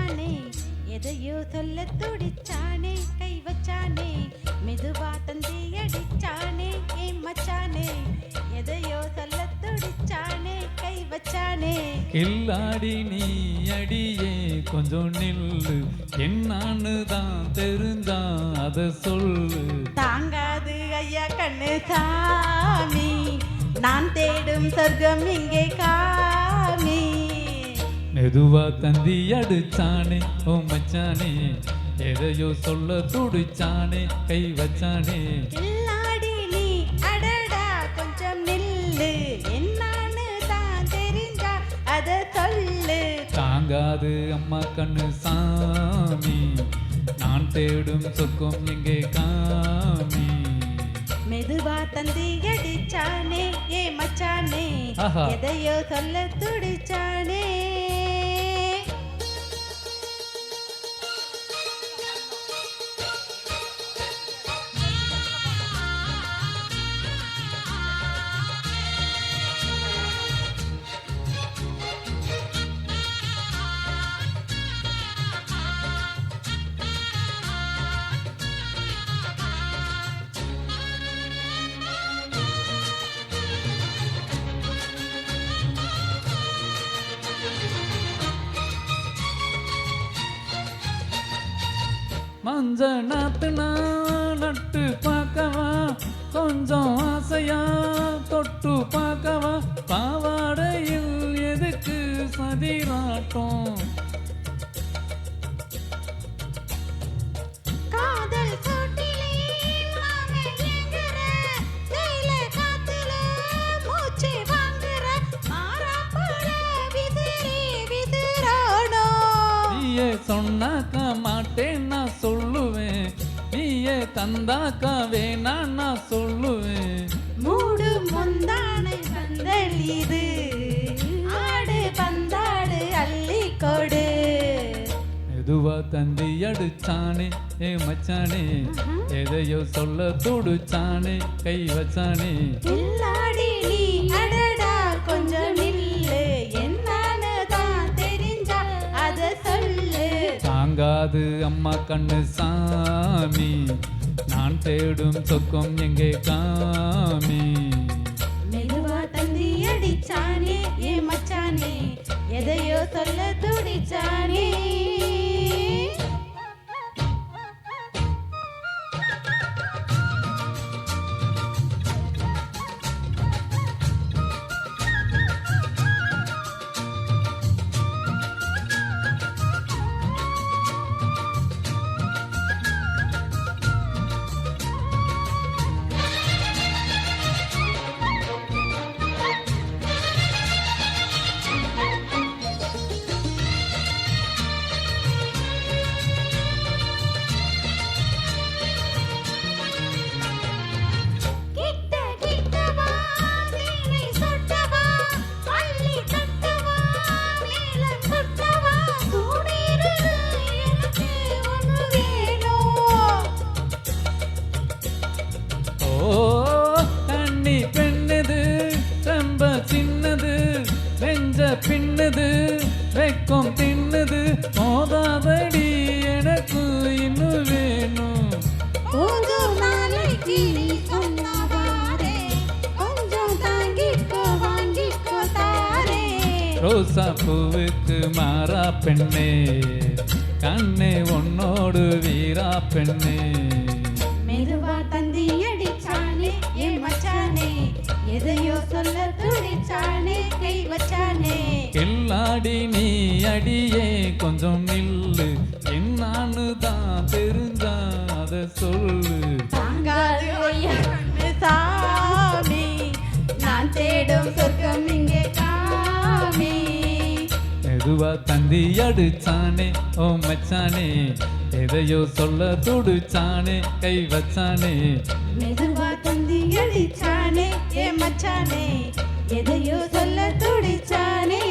மச்சானே எதையோ சொல்ல துடிச்சானே கை வச்சானே மெதுவா தந்தி அடிச்சானே ஏ மச்சானே எதையோ சொல்ல துடிச்சானே கை வச்சானே கில்லாடி நீ அடியே கொஞ்சம் நில்லு என்னான்னு தான் தெரிஞ்சா அத சொல்லு தாங்காது ஐயா கண்ணு சாமி நான் தேடும் சொர்க்கம் இங்கே காமி மெதுவா தந்தி அடிச்சானே ஓ மச்சானே எதையோ சொல்ல துடிச்சானே கை வச்சானே கில்லாடி நீ அடடா கொஞ்சம் நில்லு என்னான்னு தான் தெரிஞ்சா அத சொல்லு தாங்காது அம்மா கண்ணு சாமி நான் தேடும் சொர்க்கம் எங்கே காமி மெதுவா தந்தி அடிச்சானே ஏ மச்சானே ஆஹா. எதையோ சொல்ல துடிச்சானே மஞ்ச நாத்துனா நட்டு பார்க்கவா கொஞ்சம் ஆசையா தொட்டு பார்க்கவா பாவாடையில் எதுக்கு சதிராட்டம் காதல் சூட்டிலே மாமே எங்கற கையில காத்துல மூச்சு வாங்குற மாறாப்பட விதிரானோ நீயே சொன்னாக்கா மாட்டேன் நான் சொல்லுவேன் நீயே தந்தாக்கா வேணா நான் சொல்லுவேன் மூடு முந்தானை பந்தலிது ஆடு பந்தாடு அள்ளி கொடு மெதுவா தந்தி அடிச்சானே ஏ மச்சானே எதையோ சொல்ல துடிச்சானே கை வச்சானே கில்லாடி நீ அடடா கொஞ்சம் நில்லு என்னான்னு தான் தெரிஞ்சா அத சொல்லு தாங்காது அம்மா கண்ணு சாமி நான் தேடும் சொர்க்கம் எங்கே காமி மெதுவா தந்தி அடிச்சானே ஏ மச்சானே எதையோ சொல்ல துடிச்சானே கிட்ட கிட்டவா நீனை சொட்டவா அள்ளி கட்டவா மேலம் கொட்டவா சூடிரு எனக்கு ஒன்று வேணும் ஓ தண்ணி பெண்ணுது ரொம்ப சின்னது நெஞ்ச பின்னுது வெக்கம் தின்னுது மோதாதடி எனக்கு இன்னும் வேணும் கொஞ்சம் நாளைக்கு நீ சொன்னவாரே கொஞ்சம் தாங்கிக்கோ வாங்கிக்கோ தாரே ரோசா பூவுக்கு மாறா பெண்ணே கண்ணே உன்னோடு வீரா பெண்ணே மெதுவா தந்தி அடிச்சானே ஏ மச்சானே எதையோ சொல்ல துடிச்சானே கை வச்சானே கில்லாடி நீ அடியே கொஞ்சம் நில்லு என்னான்னு தான் தெரிஞ்சா அத சொல்லு தாங்காது ஐயா கண்ணு சாமி நான் தேடும் சொர்க்கம் இங்கே காமி மெதுவா தந்தி அடிச்சானே ஓ மச்சானே எதையோ சொல்ல துடிச்சானே கை வச்சானே மெதுவா தந்தி அடிச்சானே ஏ மச்சானே எதையோ சொல்ல துடிச்சானே